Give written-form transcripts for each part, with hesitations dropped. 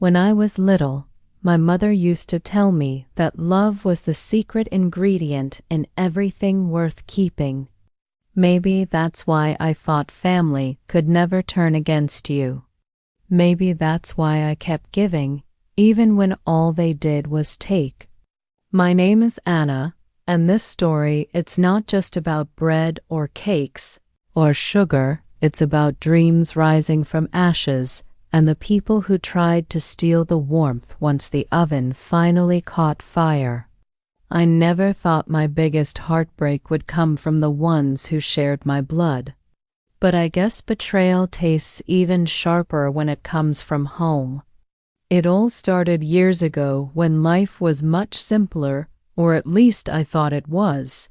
When I was little, my mother used to tell me that love was the secret ingredient in everything worth keeping. Maybe that's why I thought family could never turn against you. Maybe that's why I kept giving, even when all they did was take. My name is Anna, and this story, it's not just about bread or cakes or sugar. It's about dreams rising from ashes and the people who tried to steal the warmth once the oven finally caught fire. I never thought my biggest heartbreak would come from the ones who shared my blood. But I guess betrayal tastes even sharper when it comes from home. It all started years ago when life was much simpler, or at least I thought it was.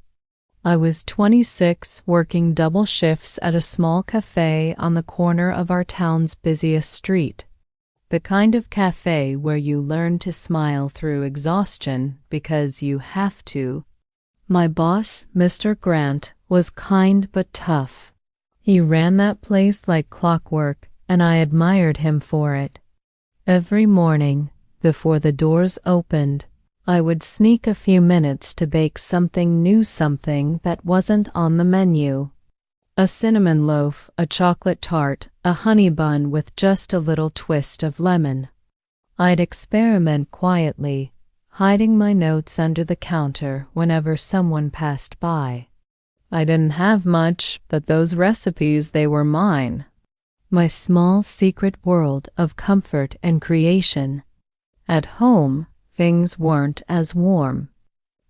I was 26, working double shifts at a small cafe on the corner of our town's busiest street. The kind of cafe where you learn to smile through exhaustion because you have to. My boss, Mr. Grant, was kind but tough. He ran that place like clockwork, and I admired him for it. Every morning, before the doors opened, I would sneak a few minutes to bake something new, something that wasn't on the menu. A cinnamon loaf, a chocolate tart, a honey bun with just a little twist of lemon. I'd experiment quietly, hiding my notes under the counter whenever someone passed by. I didn't have much, but those recipes, they were mine. My small secret world of comfort and creation. At home, things weren't as warm.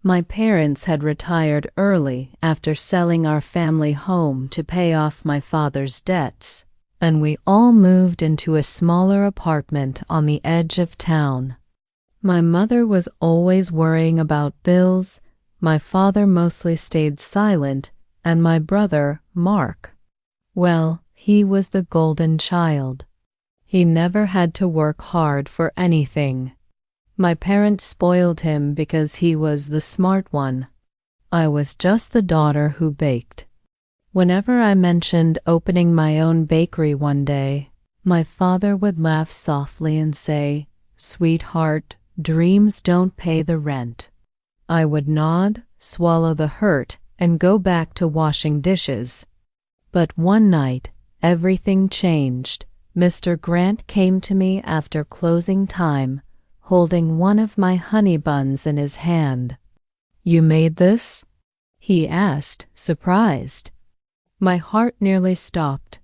My parents had retired early after selling our family home to pay off my father's debts, and we all moved into a smaller apartment on the edge of town. My mother was always worrying about bills, my father mostly stayed silent, and my brother, Mark, well, he was the golden child. He never had to work hard for anything. My parents spoiled him because he was the smart one. I was just the daughter who baked. Whenever I mentioned opening my own bakery one day, my father would laugh softly and say, "Sweetheart, dreams don't pay the rent." I would nod, swallow the hurt, and go back to washing dishes. But one night, everything changed. Mr. Grant came to me after closing time, holding one of my honey buns in his hand. "You made this?" he asked, surprised. My heart nearly stopped.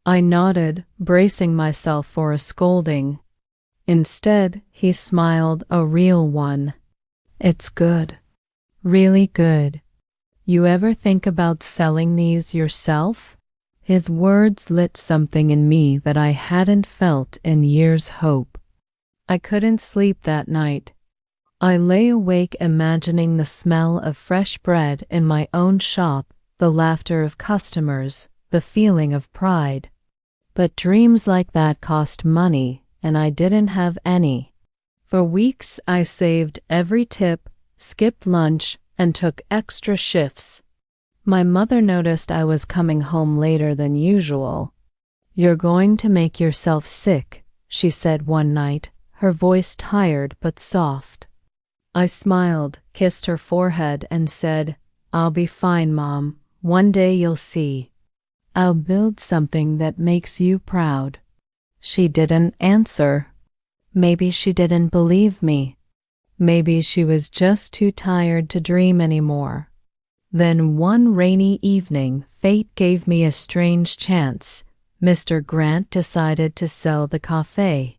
I nodded, bracing myself for a scolding. Instead, he smiled, a real one. "It's good. Really good. You ever think about selling these yourself?" His words lit something in me that I hadn't felt in years. Hope. I couldn't sleep that night. I lay awake imagining the smell of fresh bread in my own shop, the laughter of customers, the feeling of pride. But dreams like that cost money, and I didn't have any. For weeks I saved every tip, skipped lunch, and took extra shifts. My mother noticed I was coming home later than usual. "You're going to make yourself sick," she said one night, her voice tired but soft. I smiled, kissed her forehead, and said, "I'll be fine, Mom. One day you'll see. I'll build something that makes you proud." She didn't answer. Maybe she didn't believe me. Maybe she was just too tired to dream anymore. Then one rainy evening, fate gave me a strange chance. Mr. Grant decided to sell the cafe.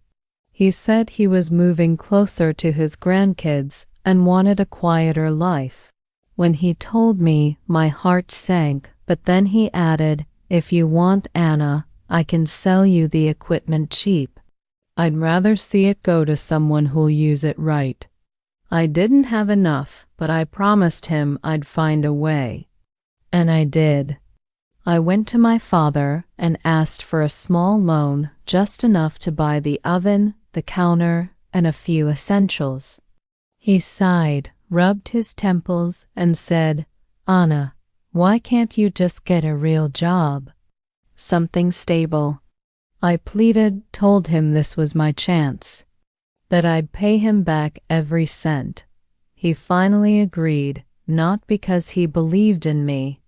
He said he was moving closer to his grandkids and wanted a quieter life. When he told me, my heart sank, but then he added, "If you want, Anna, I can sell you the equipment cheap. I'd rather see it go to someone who'll use it right." I didn't have enough, but I promised him I'd find a way. And I did. I went to my father and asked for a small loan, just enough to buy the oven, the counter, and a few essentials. He sighed, rubbed his temples, and said, "Anna, why can't you just get a real job? Something stable." I pleaded, told him this was my chance. that I'd pay him back every cent. He finally agreed, not because he believed in me,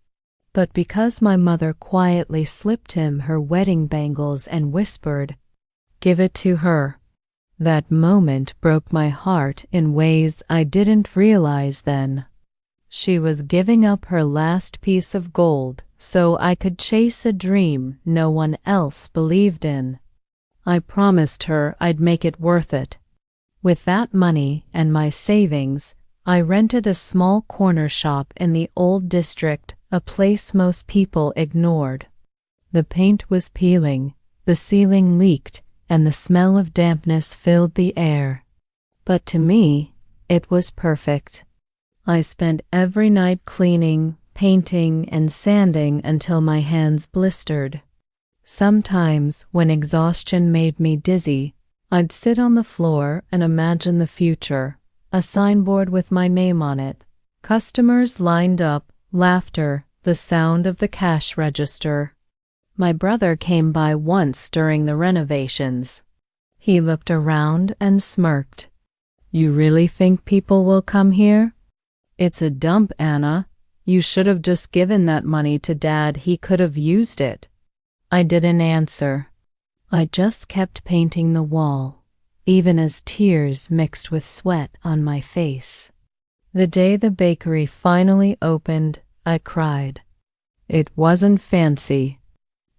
but because my mother quietly slipped him her wedding bangles and whispered, "Give it to her." That moment broke my heart in ways I didn't realize then. She was giving up her last piece of gold so I could chase a dream no one else believed in. I promised her I'd make it worth it. With that money and my savings, I rented a small corner shop in the old district, a place most people ignored. The paint was peeling, the ceiling leaked, and the smell of dampness filled the air. But to me, it was perfect. I spent every night cleaning, painting, and sanding until my hands blistered. Sometimes, when exhaustion made me dizzy, I'd sit on the floor and imagine the future, a signboard with my name on it, customers lined up, laughter, the sound of the cash register. My brother came by once during the renovations. He looked around and smirked. "You really think people will come here? It's a dump, Anna. You should have just given that money to Dad. He could have used it." I didn't answer. I just kept painting the wall, even as tears mixed with sweat on my face. The day the bakery finally opened, I cried. It wasn't fancy.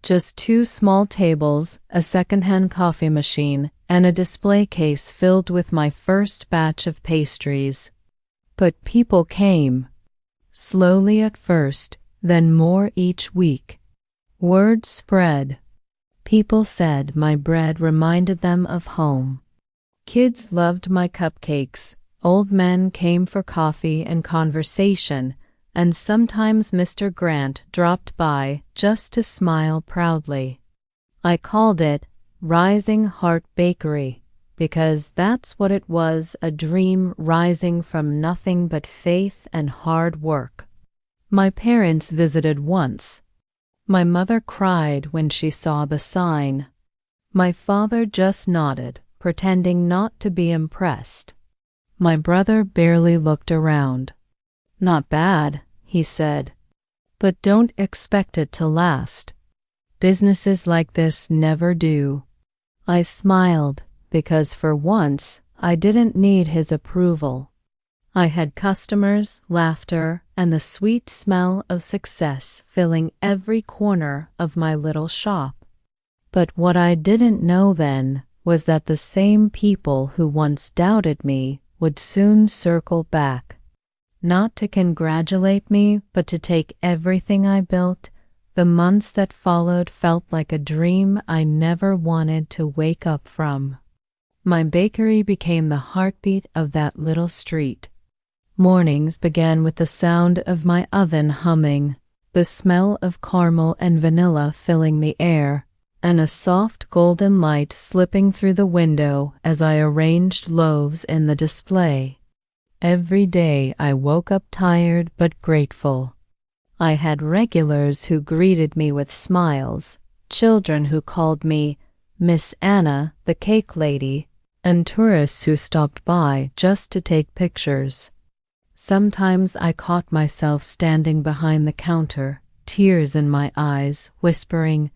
Just 2 small tables, a secondhand coffee machine, and a display case filled with my first batch of pastries. But people came. Slowly at first, then more each week. Word spread. People said my bread reminded them of home. Kids loved my cupcakes. Old men came for coffee and conversation, and sometimes Mr. Grant dropped by just to smile proudly. I called it Rising Heart Bakery because that's what it was, a dream rising from nothing but faith and hard work. My parents visited once. My mother cried when she saw the sign. My father just nodded, pretending not to be impressed. My brother barely looked around. "Not bad," he said, "but don't expect it to last. Businesses like this never do." I smiled because for once I didn't need his approval. I had customers, laughter, and the sweet smell of success filling every corner of my little shop. But what I didn't know then was that the same people who once doubted me would soon circle back. Not to congratulate me, but to take everything I built. The months that followed felt like a dream I never wanted to wake up from. My bakery became the heartbeat of that little street. Mornings began with the sound of my oven humming, the smell of caramel and vanilla filling the air, and a soft golden light slipping through the window as I arranged loaves in the display. Every day I woke up tired but grateful. I had regulars who greeted me with smiles, children who called me Miss Anna, the cake lady, and tourists who stopped by just to take pictures. Sometimes I caught myself standing behind the counter, tears in my eyes, whispering,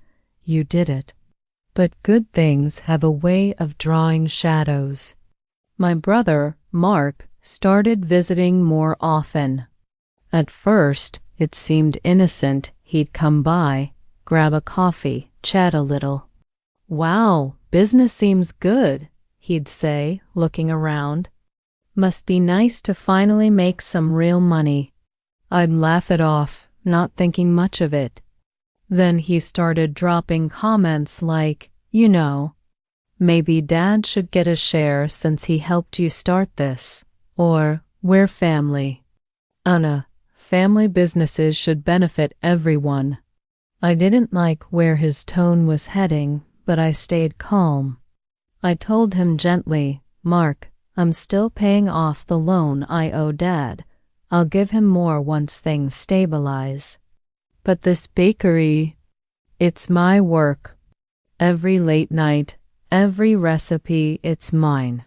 "You did it." But good things have a way of drawing shadows. My brother, Mark, started visiting more often. At first, it seemed innocent. He'd come by, grab a coffee, chat a little. "Wow, business seems good," he'd say, looking around. "Must be nice to finally make some real money." I'd laugh it off, not thinking much of it. Then he started dropping comments like, "Maybe Dad should get a share since he helped you start this," or "We're family." Anna, family businesses should benefit everyone. I didn't like where his tone was heading, but I stayed calm. I told him gently, "Mark, I'm still paying off the loan I owe Dad. I'll give him more once things stabilize. But this bakery, it's my work. Every late night, every recipe, it's mine."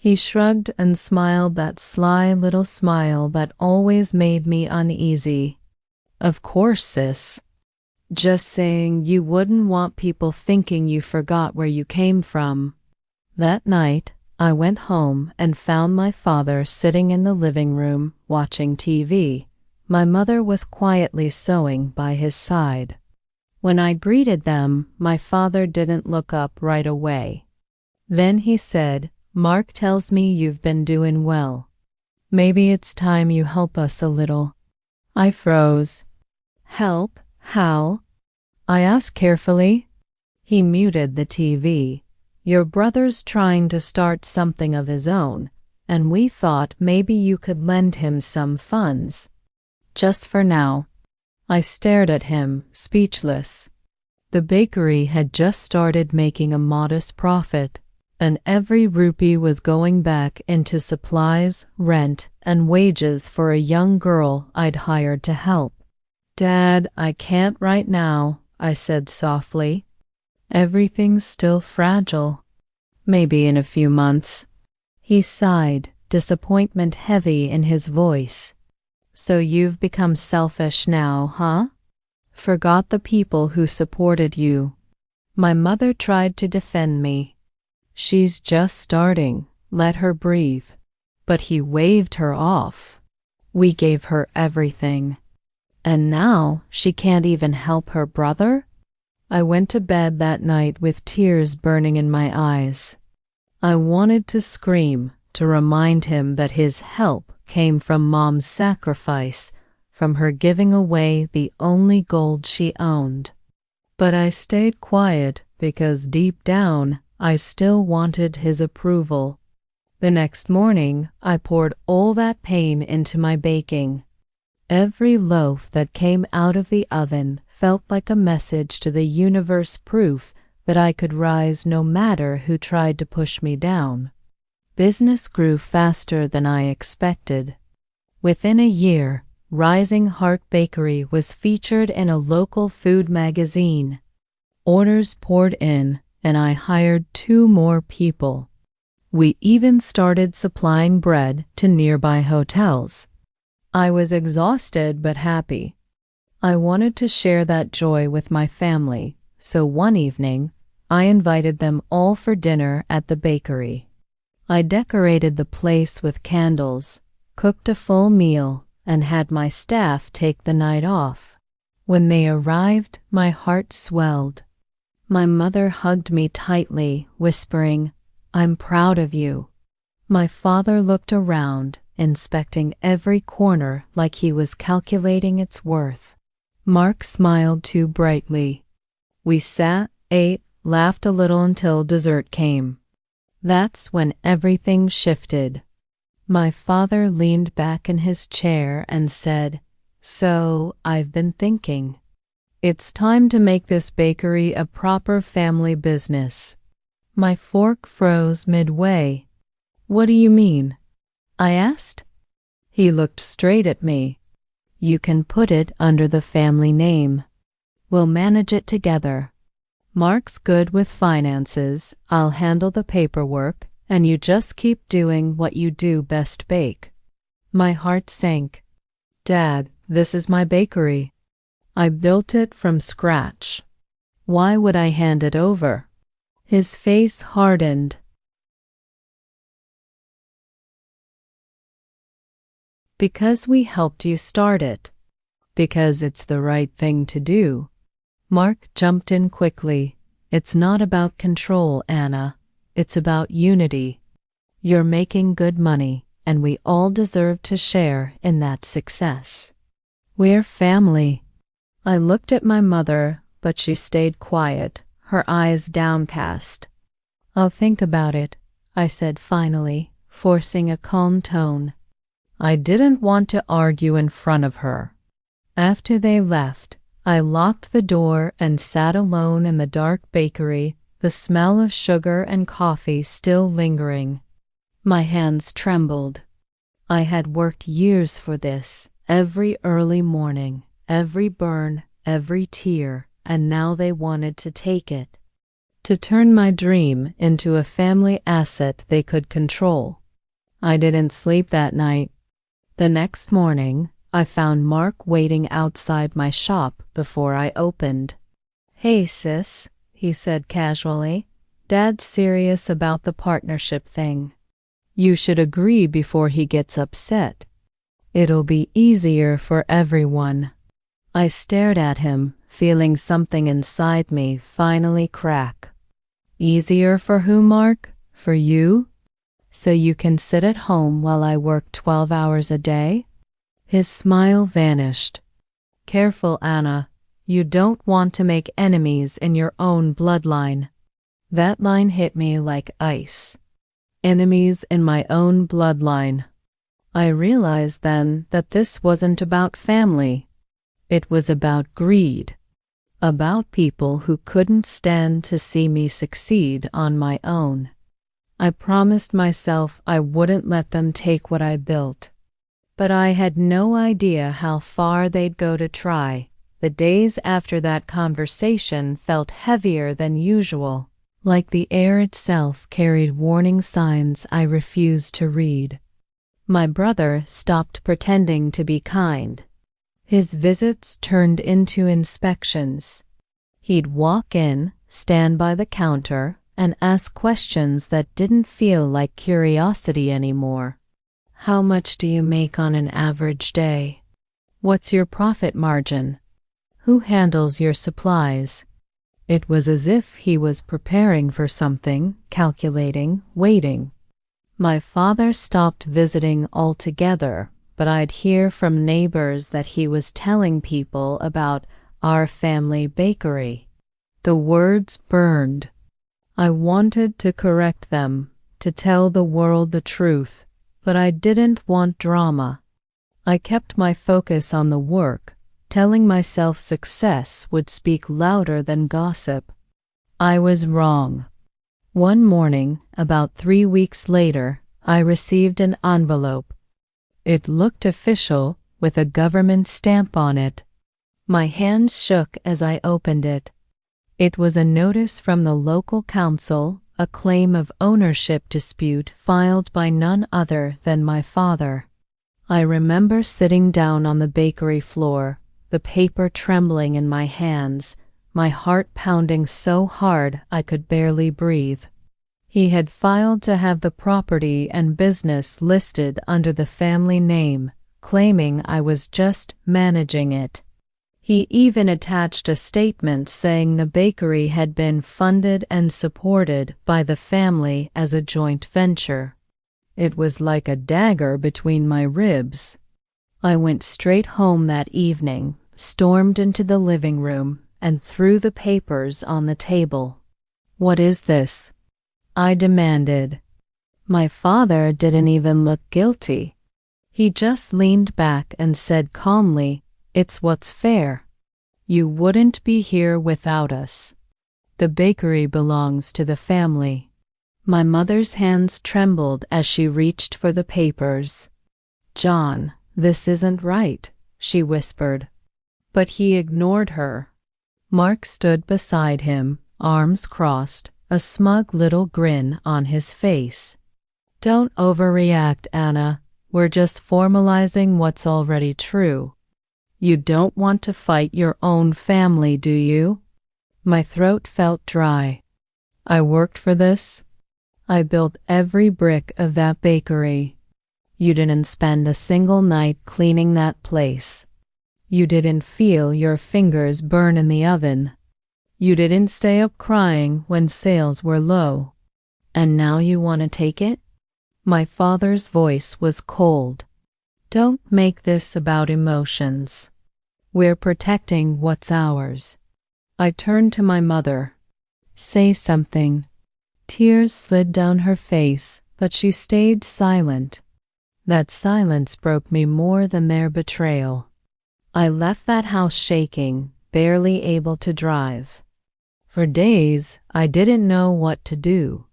He shrugged and smiled that sly little smile that always made me uneasy. Of course, sis. Just saying you wouldn't want people thinking you forgot where you came from. That night, I went home and found my father sitting in the living room watching TV. My mother was quietly sewing by his side. When I greeted them, my father didn't look up right away. Then he said, "Mark tells me you've been doing well. Maybe it's time you help us a little." I froze. "Help? How?" I asked carefully. He muted the TV. "Your brother's trying to start something of his own, and we thought maybe you could lend him some funds. Just for now." I stared at him, speechless. The bakery had just started making a modest profit, and every rupee was going back into supplies, rent, and wages for a young girl I'd hired to help. "Dad, I can't right now," I said softly. "Everything's still fragile. Maybe in a few months." He sighed, disappointment heavy in his voice. "So you've become selfish now, huh? Forgot the people who supported you." My mother tried to defend me. "She's just starting. Let her breathe." But he waved her off. "We gave her everything. And now she can't even help her brother?" I went to bed that night with tears burning in my eyes. I wanted to scream, to remind him that his help came from Mom's sacrifice, from her giving away the only gold she owned. But I stayed quiet because deep down I still wanted his approval. The next morning I poured all that pain into my baking. Every loaf that came out of the oven felt like a message to the universe, proof that I could rise no matter who tried to push me down. Business grew faster than I expected. Within a year, Rising Heart Bakery was featured in a local food magazine. Orders poured in, and I hired 2 more people. We even started supplying bread to nearby hotels. I was exhausted but happy. I wanted to share that joy with my family, so one evening, I invited them all for dinner at the bakery. I decorated the place with candles, cooked a full meal, and had my staff take the night off. When they arrived, my heart swelled. My mother hugged me tightly, whispering, "I'm proud of you." My father looked around, inspecting every corner like he was calculating its worth. Mark smiled too brightly. We sat, ate, laughed a little until dessert came. That's when everything shifted. My father leaned back in his chair and said, "So, I've been thinking. It's time to make this bakery a proper family business." My fork froze midway. "What do you mean?" I asked. He looked straight at me. "You can put it under the family name. We'll manage it together. Mark's good with finances, I'll handle the paperwork, and you just keep doing what you do best, bake." My heart sank. "Dad, this is my bakery. I built it from scratch. Why would I hand it over?" His face hardened. "Because we helped you start it. Because it's the right thing to do." Mark jumped in quickly. "It's not about control, Anna. It's about unity. You're making good money, and we all deserve to share in that success. We're family." I looked at my mother, but she stayed quiet, her eyes downcast. "I'll think about it," I said finally, forcing a calm tone. I didn't want to argue in front of her. After they left, I locked the door and sat alone in the dark bakery, the smell of sugar and coffee still lingering. My hands trembled. I had worked years for this, every early morning, every burn, every tear, and now they wanted to take it. to turn my dream into a family asset they could control. I didn't sleep that night. The next morning, I found Mark waiting outside my shop before I opened. "Hey, sis," he said casually. "Dad's serious about the partnership thing. You should agree before he gets upset. It'll be easier for everyone." I stared at him, feeling something inside me finally crack. "Easier for who, Mark? For you? So you can sit at home while I work 12 hours a day?" His smile vanished. "Careful, Anna. You don't want to make enemies in your own bloodline." That line hit me like ice. Enemies in my own bloodline. I realized then that this wasn't about family. It was about greed. About people who couldn't stand to see me succeed on my own. I promised myself I wouldn't let them take what I built. But I had no idea how far they'd go to try. The days after that conversation felt heavier than usual, like the air itself carried warning signs I refused to read. My brother stopped pretending to be kind. His visits turned into inspections. He'd walk in, stand by the counter, and ask questions that didn't feel like curiosity anymore. "How much do you make on an average day? What's your profit margin? Who handles your supplies?" It was as if he was preparing for something, calculating, waiting. My father stopped visiting altogether, but I'd hear from neighbors that he was telling people about our family bakery. The words burned. I wanted to correct them, to tell the world the truth, but I didn't want drama. I kept my focus on the work, telling myself success would speak louder than gossip. I was wrong. One morning, about 3 weeks later, I received an envelope. It looked official, with a government stamp on it. My hands shook as I opened it. It was a notice from the local council, a claim of ownership dispute filed by none other than my father. I remember sitting down on the bakery floor, the paper trembling in my hands, my heart pounding so hard I could barely breathe. He had filed to have the property and business listed under the family name, claiming I was just managing it. He even attached a statement saying the bakery had been funded and supported by the family as a joint venture. It was like a dagger between my ribs. I went straight home that evening, stormed into the living room, and threw the papers on the table. "What is this?" I demanded. My father didn't even look guilty. He just leaned back and said calmly, "It's what's fair. You wouldn't be here without us. The bakery belongs to the family." My mother's hands trembled as she reached for the papers. "John, this isn't right," she whispered. But he ignored her. Mark stood beside him, arms crossed, a smug little grin on his face. "Don't overreact, Anna. We're just formalizing what's already true. You don't want to fight your own family, do you?" My throat felt dry. I worked for this. I built every brick of that bakery. You didn't spend a single night cleaning that place. You didn't feel your fingers burn in the oven. You didn't stay up crying when sales were low. And now you want to take it? My father's voice was cold. "Don't make this about emotions. We're protecting what's ours." I turned to my mother. "Say something." Tears slid down her face, but she stayed silent. That silence broke me more than their betrayal. I left that house shaking, barely able to drive. For days, I didn't know what to do.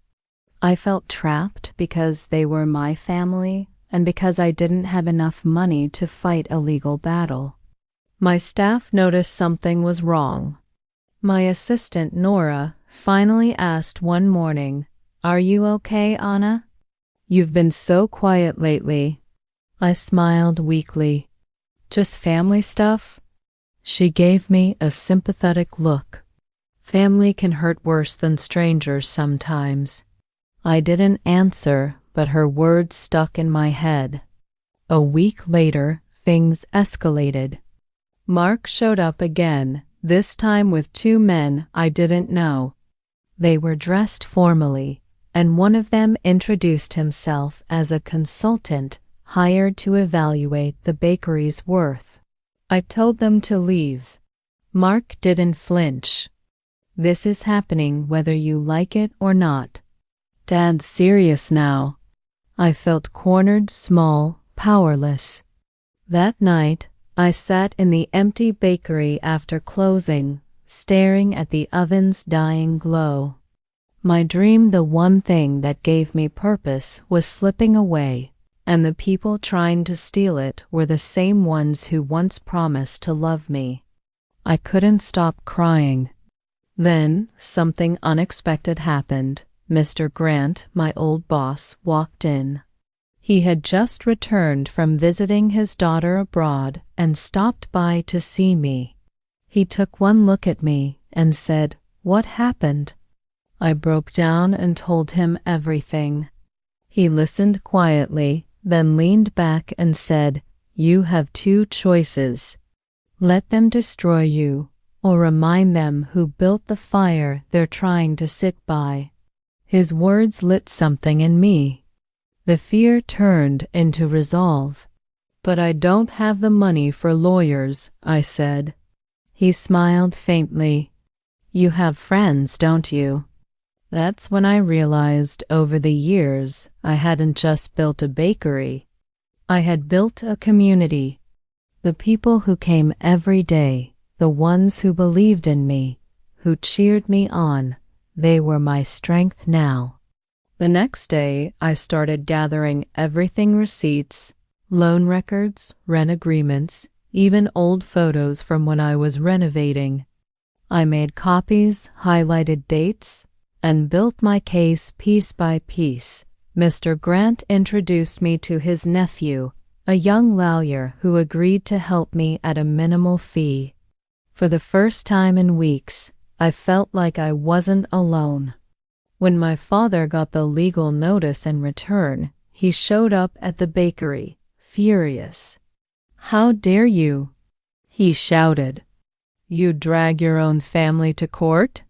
I felt trapped because they were my family and because I didn't have enough money to fight a legal battle. My staff noticed something was wrong. My assistant Nora finally asked one morning, "Are you okay, Anna? You've been so quiet lately." I smiled weakly. "Just family stuff?" She gave me a sympathetic look. Family can hurt worse than strangers sometimes. I didn't answer, but her words stuck in my head. A week later, things escalated. Mark showed up again, this time with two men I didn't know. They were dressed formally, and one of them introduced himself as a consultant hired to evaluate the bakery's worth. I told them to leave. Mark didn't flinch. "This is happening whether you like it or not." Dad's serious now. I felt cornered, small, powerless. That night, I sat in the empty bakery after closing, staring at the oven's dying glow. My dream, the one thing that gave me purpose, was slipping away, and the people trying to steal it were the same ones who once promised to love me. I couldn't stop crying. Then something unexpected happened. Mr. Grant, my old boss, walked in. He had just returned from visiting his daughter abroad and stopped by to see me. He took one look at me and said, "What happened?" I broke down and told him everything. He listened quietly, then leaned back and said, "You have two choices. Let them destroy you, or remind them who built the fire they're trying to sit by." His words lit something in me. The fear turned into resolve. "But I don't have the money for lawyers," I said. He smiled faintly. "You have friends, don't you?" That's when I realized over the years I hadn't just built a bakery. I had built a community. The people who came every day, the ones who believed in me, who cheered me on, they were my strength now. The next day, I started gathering everything: receipts, loan records, rent agreements, even old photos from when I was renovating. I made copies, highlighted dates, and built my case piece by piece. Mr. Grant introduced me to his nephew, a young lawyer who agreed to help me at a minimal fee. For the first time in weeks, I felt like I wasn't alone. When my father got the legal notice in return, he showed up at the bakery, furious. "How dare you?" he shouted. "You drag your own family to court?"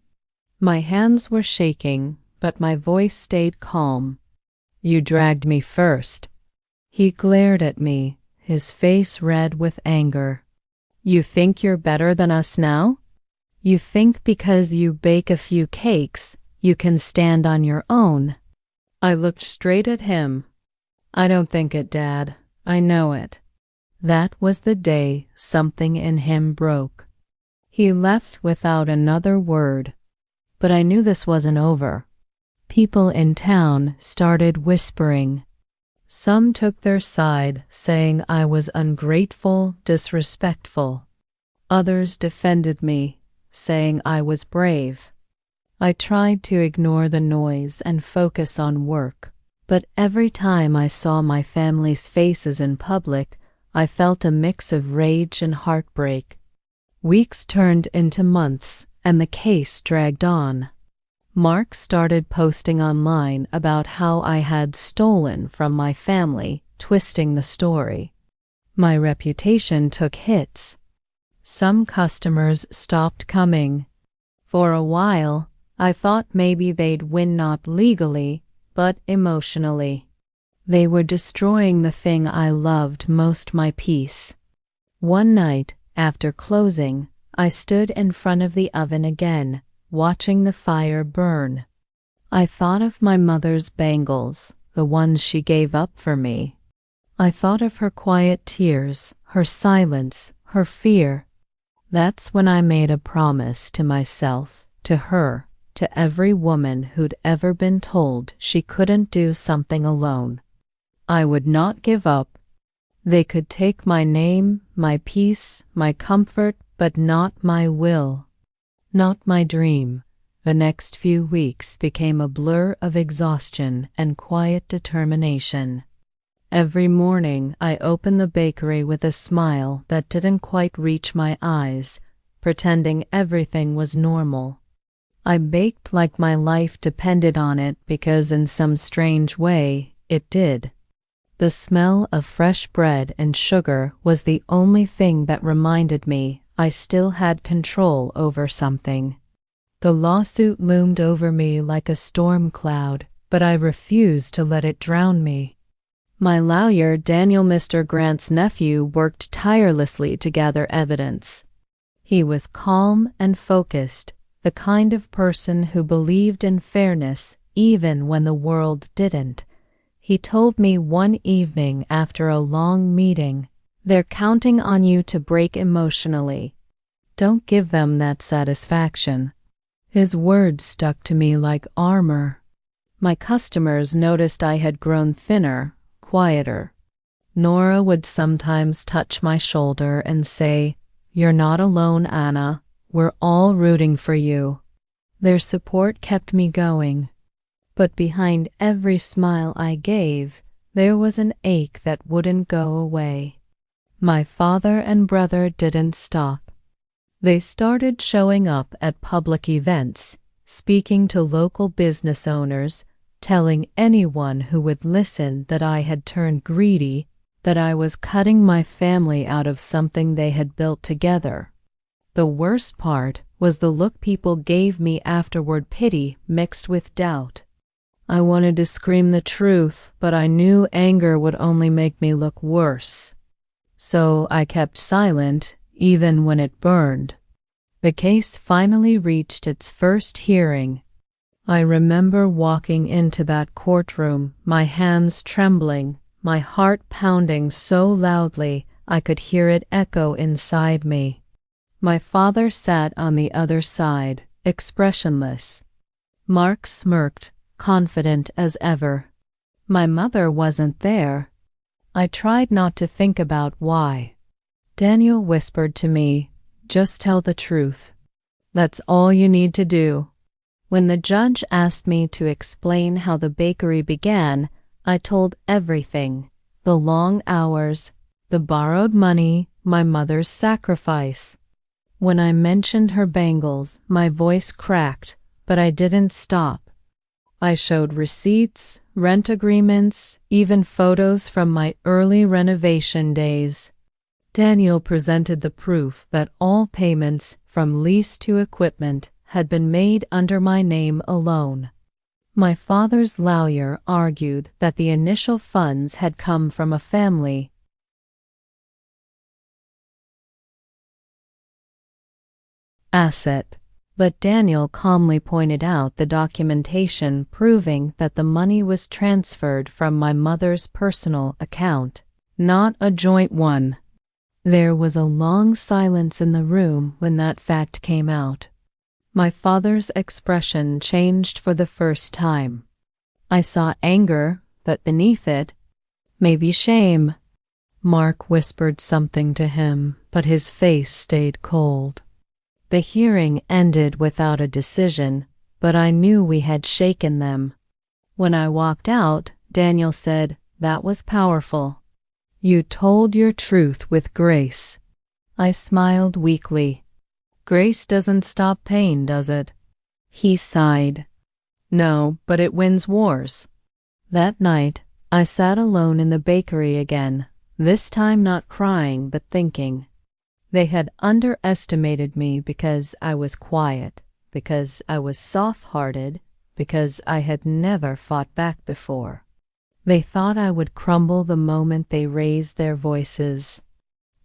My hands were shaking, but my voice stayed calm. "You dragged me first." He glared at me, his face red with anger. "You think you're better than us now? You think because you bake a few cakes, you can stand on your own?" I looked straight at him. "I don't think it, Dad. I know it." That was the day something in him broke. He left without another word. But I knew this wasn't over. People in town started whispering. Some took their side, saying I was ungrateful, disrespectful. Others defended me, saying I was brave. I tried to ignore the noise and focus on work, but every time I saw my family's faces in public, I felt a mix of rage and heartbreak. Weeks turned into months, and the case dragged on. Mark started posting online about how I had stolen from my family, twisting the story. My reputation took hits. Some customers stopped coming. For a while, I thought maybe they'd win not legally, but emotionally. They were destroying the thing I loved most, my peace. One night, after closing, I stood in front of the oven again, watching the fire burn. I thought of my mother's bangles, the ones she gave up for me. I thought of her quiet tears, her silence, her fear. That's when I made a promise to myself, to her, to every woman who'd ever been told she couldn't do something alone. I would not give up. They could take my name, my peace, my comfort, but not my will. not my dream. The next few weeks became a blur of exhaustion and quiet determination. Every morning I opened the bakery with a smile that didn't quite reach my eyes, pretending everything was normal. I baked like my life depended on it because in some strange way it did. The smell of fresh bread and sugar was the only thing that reminded me I still had control over something. The lawsuit loomed over me like a storm cloud, but I refused to let it drown me. My lawyer, Daniel, Mr. Grant's nephew, worked tirelessly to gather evidence. He was calm and focused, the kind of person who believed in fairness even when the world didn't. He told me one evening after a long meeting, "They're counting on you to break emotionally. Don't give them that satisfaction." His words stuck to me like armor. My customers noticed I had grown thinner, quieter. Nora would sometimes touch my shoulder and say, "You're not alone, Anna. We're all rooting for you." Their support kept me going. But behind every smile I gave, there was an ache that wouldn't go away. My father and brother didn't stop. They started showing up at public events, speaking to local business owners, telling anyone who would listen that I had turned greedy, that I was cutting my family out of something they had built together. The worst part was the look people gave me afterward, pity mixed with doubt. I wanted to scream the truth, but I knew anger would only make me look worse. So I kept silent, even when it burned. The case finally reached its first hearing. I remember walking into that courtroom, my hands trembling, my heart pounding so loudly I could hear it echo inside me. My father sat on the other side, expressionless. Mark smirked, confident as ever. My mother wasn't there. I tried not to think about why. Daniel whispered to me, "Just tell the truth. That's all you need to do." When the judge asked me to explain how the bakery began, I told everything: the long hours, the borrowed money, my mother's sacrifice. When I mentioned her bangles, my voice cracked, but I didn't stop. I showed receipts, rent agreements, even photos from my early renovation days. Daniel presented the proof that all payments, from lease to equipment, had been made under my name alone. My father's lawyer argued that the initial funds had come from a family asset, but Daniel calmly pointed out the documentation proving that the money was transferred from my mother's personal account, not a joint one. There was a long silence in the room when that fact came out. My father's expression changed for the first time. I saw anger, but beneath it, maybe shame. Mark whispered something to him, but his face stayed cold. The hearing ended without a decision, but I knew we had shaken them. When I walked out, Daniel said, "That was powerful. You told your truth with grace." I smiled weakly. "Grace doesn't stop pain, does it?" He sighed. "No, but it wins wars." That night, I sat alone in the bakery again, this time not crying but thinking. They had underestimated me because I was quiet, because I was soft-hearted, because I had never fought back before. They thought I would crumble the moment they raised their voices.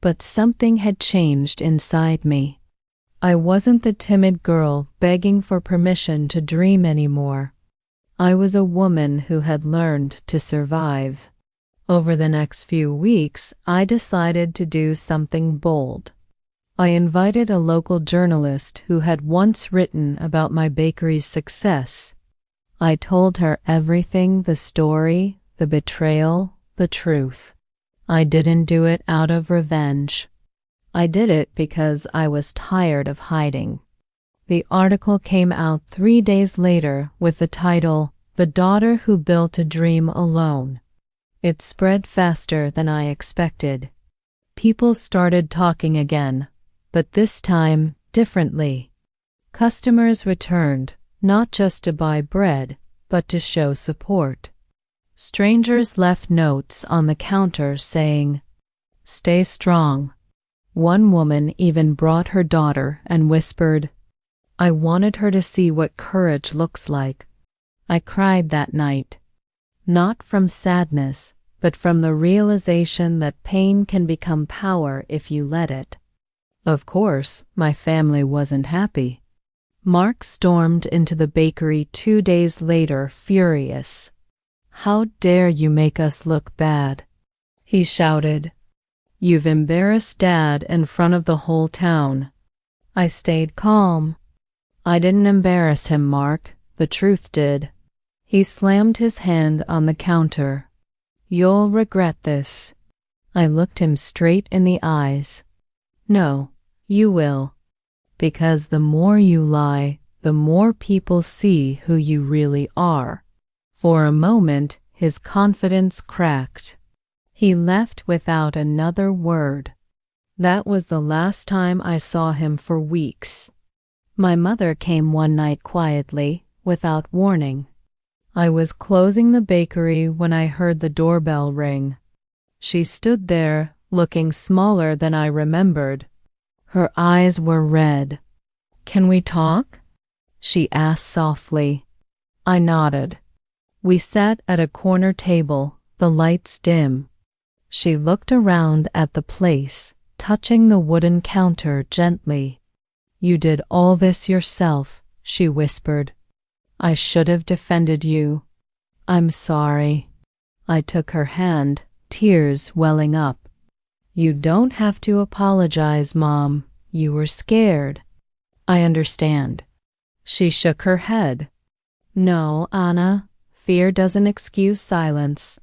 But something had changed inside me. I wasn't the timid girl begging for permission to dream anymore. I was a woman who had learned to survive. Over the next few weeks, I decided to do something bold. I invited a local journalist who had once written about my bakery's success. I told her everything, the story, the betrayal, the truth. I didn't do it out of revenge. I did it because I was tired of hiding. The article came out 3 days later with the title, "The Daughter Who Built a Dream Alone." It spread faster than I expected. People started talking again, but this time differently. Customers returned, not just to buy bread, but to show support. Strangers left notes on the counter saying, "Stay strong." One woman even brought her daughter and whispered, "I wanted her to see what courage looks like." I cried that night, not from sadness, but from the realization that pain can become power if you let it. Of course, my family wasn't happy. Mark stormed into the bakery 2 days later, furious. "How dare you make us look bad?" he shouted. "You've embarrassed Dad in front of the whole town." I stayed calm. "I didn't embarrass him, Mark. The truth did." He slammed his hand on the counter. "You'll regret this." I looked him straight in the eyes. "No, you will. Because the more you lie, the more people see who you really are." For a moment, his confidence cracked. He left without another word. That was the last time I saw him for weeks. My mother came one night quietly, without warning. I was closing the bakery when I heard the doorbell ring. She stood there, looking smaller than I remembered. Her eyes were red. "Can we talk?" she asked softly. I nodded. We sat at a corner table, the lights dim. She looked around at the place, touching the wooden counter gently. "You did all this yourself," she whispered. "I should have defended you." "I'm sorry." I took her hand, tears welling up. "You don't have to apologize, Mom. You were scared." "I understand." She shook her head. "No, Anna, fear doesn't excuse silence."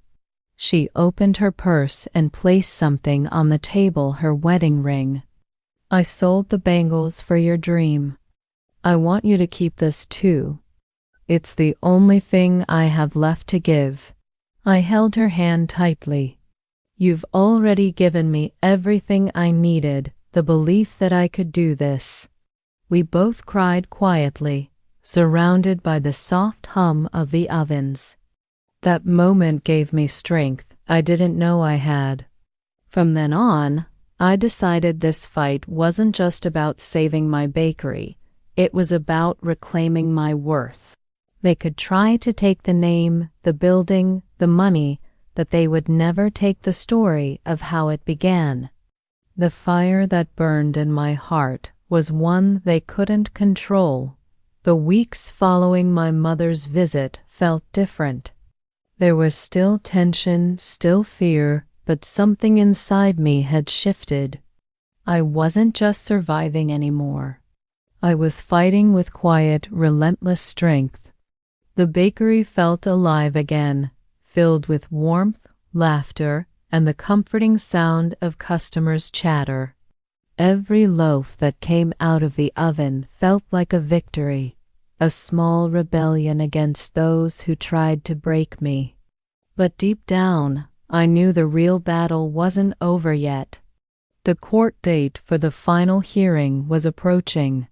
She opened her purse and placed something on the table, her wedding ring. "I sold the bangles for your dream. I want you to keep this too. It's the only thing I have left to give." I held her hand tightly. "You've already given me everything I needed, the belief that I could do this." We both cried quietly, surrounded by the soft hum of the ovens. That moment gave me strength I didn't know I had. From then on, I decided this fight wasn't just about saving my bakery. It was about reclaiming my worth. They could try to take the name, the building, the money, but they would never take the story of how it began. The fire that burned in my heart was one they couldn't control. The weeks following my mother's visit felt different. There was still tension, still fear, but something inside me had shifted. I wasn't just surviving anymore. I was fighting with quiet, relentless strength. The bakery felt alive again, filled with warmth, laughter, and the comforting sound of customers' chatter. Every loaf that came out of the oven felt like a victory, a small rebellion against those who tried to break me. But deep down, I knew the real battle wasn't over yet. The court date for the final hearing was approaching.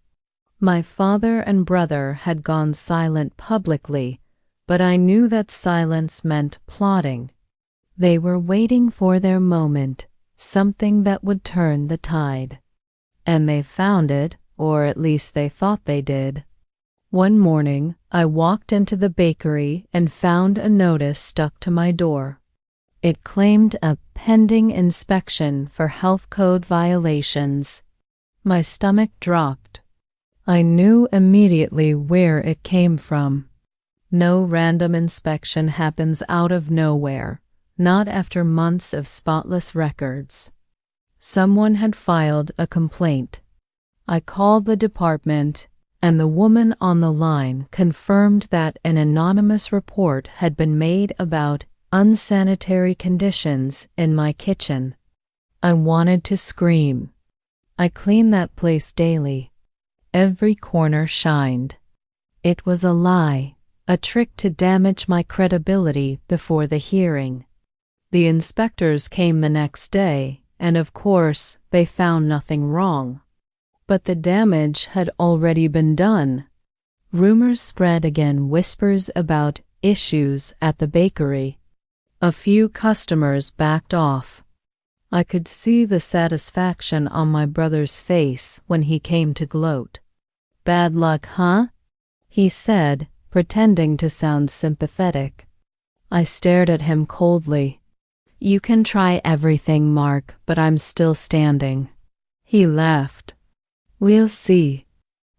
My father and brother had gone silent publicly, but I knew that silence meant plotting. They were waiting for their moment, something that would turn the tide. And they found it, or at least they thought they did. One morning, I walked into the bakery and found a notice stuck to my door. It claimed a pending inspection for health code violations. My stomach dropped. I knew immediately where it came from. No random inspection happens out of nowhere, not after months of spotless records. Someone had filed a complaint. I called the department, and the woman on the line confirmed that an anonymous report had been made about unsanitary conditions in my kitchen. I wanted to scream. I cleaned that place daily. Every corner shined. It was a lie, a trick to damage my credibility before the hearing. The inspectors came the next day, and of course, they found nothing wrong. But the damage had already been done. Rumors spread again, whispers about issues at the bakery. A few customers backed off. I could see the satisfaction on my brother's face when he came to gloat. "Bad luck, huh?" he said, pretending to sound sympathetic. I stared at him coldly. "You can try everything, Mark, but I'm still standing." He laughed. "We'll see."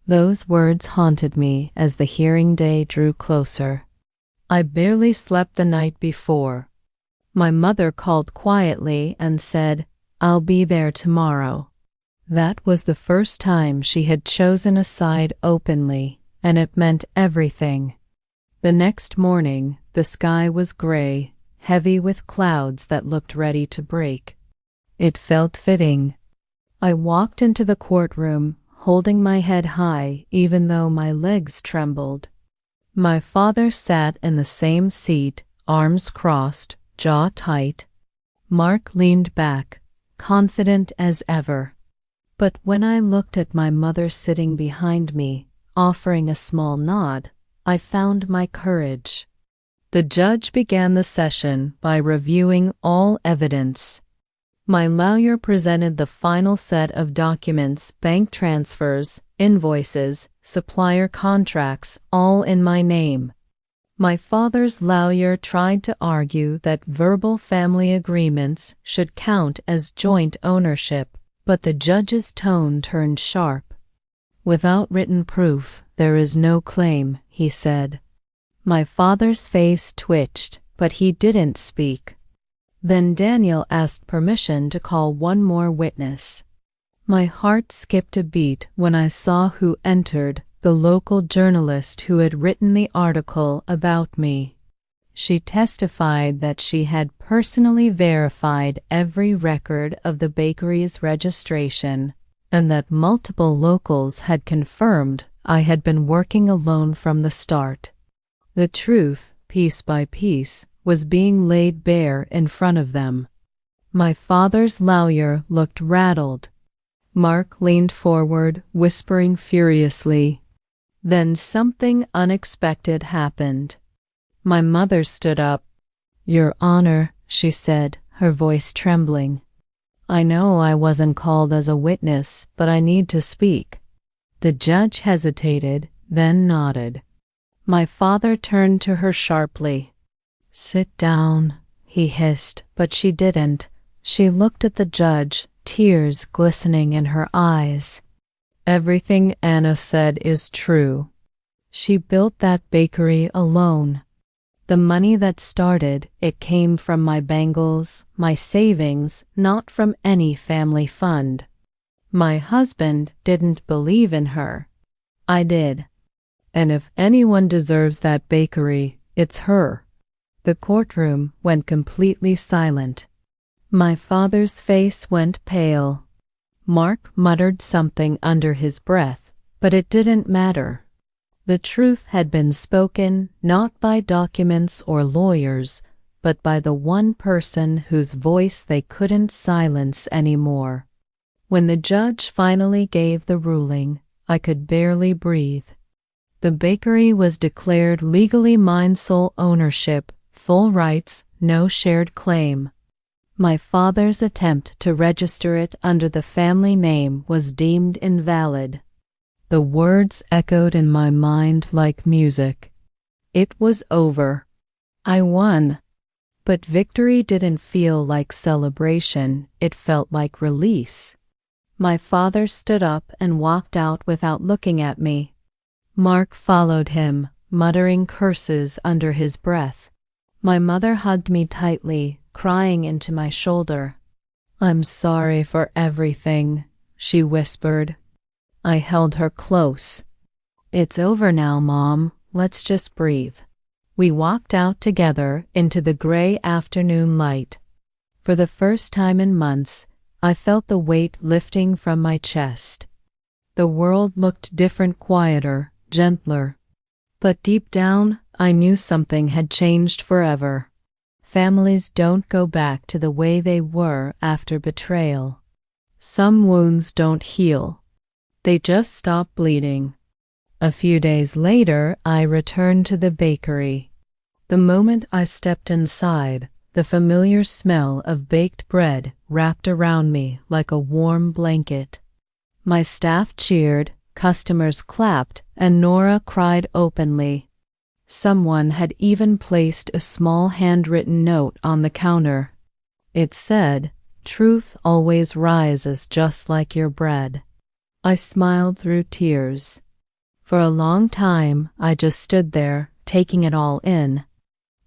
Those words haunted me as the hearing day drew closer. I barely slept the night before. My mother called quietly and said, "I'll be there tomorrow." That was the first time she had chosen a side openly, and it meant everything. The next morning, the sky was gray, heavy with clouds that looked ready to break. It felt fitting. I walked into the courtroom, holding my head high even though my legs trembled. My father sat in the same seat, arms crossed, jaw tight. Mark leaned back, confident as ever. But when I looked at my mother sitting behind me, offering a small nod, I found my courage. The judge began the session by reviewing all evidence. My lawyer presented the final set of documents, bank transfers, invoices, supplier contracts, all in my name. My father's lawyer tried to argue that verbal family agreements should count as joint ownership, but the judge's tone turned sharp. "Without written proof, there is no claim," he said. My father's face twitched, but he didn't speak. Then Daniel asked permission to call one more witness. My heart skipped a beat when I saw who entered, the local journalist who had written the article about me. She testified that she had personally verified every record of the bakery's registration, and that multiple locals had confirmed I had been working alone from the start. The truth, piece by piece, was being laid bare in front of them. My father's lawyer looked rattled. Mark leaned forward, whispering furiously. Then something unexpected happened. My mother stood up. "Your Honor," she said, her voice trembling. "I know I wasn't called as a witness, but I need to speak." The judge hesitated, then nodded. My father turned to her sharply. "Sit down," he hissed, but she didn't. She looked at the judge, tears glistening in her eyes. "Everything Anna said is true. She built that bakery alone. The money that started it came from my bangles, my savings, not from any family fund. My husband didn't believe in her. I did. And if anyone deserves that bakery, it's her." The courtroom went completely silent. My father's face went pale. Mark muttered something under his breath, but it didn't matter. The truth had been spoken not by documents or lawyers, but by the one person whose voice they couldn't silence anymore. When the judge finally gave the ruling, I could barely breathe. The bakery was declared legally mine, sole ownership, full rights, no shared claim. My father's attempt to register it under the family name was deemed invalid. The words echoed in my mind like music. It was over. I won. But victory didn't feel like celebration, it felt like release. My father stood up and walked out without looking at me. Mark followed him, muttering curses under his breath. My mother hugged me tightly, crying into my shoulder. "I'm sorry for everything," she whispered. I held her close. "It's over now, Mom. Let's just breathe." We walked out together into the gray afternoon light. For the first time in months, I felt the weight lifting from my chest. The world looked different, quieter, gentler. But deep down, I knew something had changed forever. Families don't go back to the way they were after betrayal. Some wounds don't heal. They just stop bleeding. A few days later, I returned to the bakery. The moment I stepped inside, the familiar smell of baked bread wrapped around me like a warm blanket. My staff cheered, customers clapped, and Nora cried openly. Someone had even placed a small handwritten note on the counter. It said, "Truth always rises just like your bread." I smiled through tears. For a long time, I just stood there, taking it all in.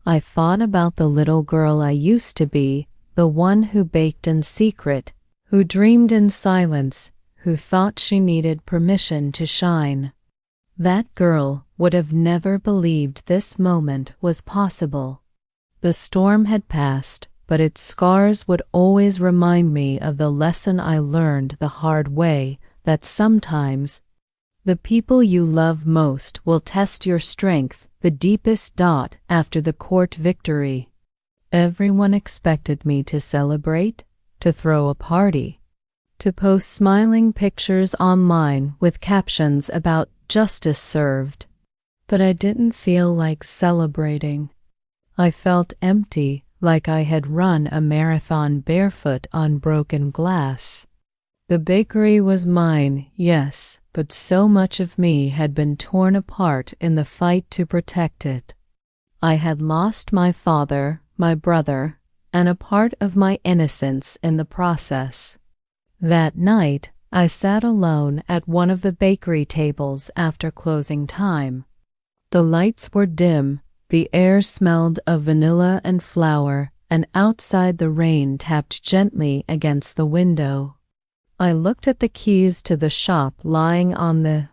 I thought about the little girl I used to be, the one who baked in secret, who dreamed in silence, who thought she needed permission to shine. That girl would have never believed this moment was possible. The storm had passed, but its scars would always remind me of the lesson I learned the hard way, that sometimes the people you love most will test your strength the deepest dot after the court victory. Everyone expected me to celebrate, to throw a party, to post smiling pictures online with captions about justice served. But I didn't feel like celebrating. I felt empty, like I had run a marathon barefoot on broken glass. The bakery was mine, yes, but so much of me had been torn apart in the fight to protect it. I had lost my father, my brother, and a part of my innocence in the process. That night, I sat alone at one of the bakery tables after closing time. The lights were dim, the air smelled of vanilla and flour, and outside the rain tapped gently against the window. I looked at the keys to the shop lying on the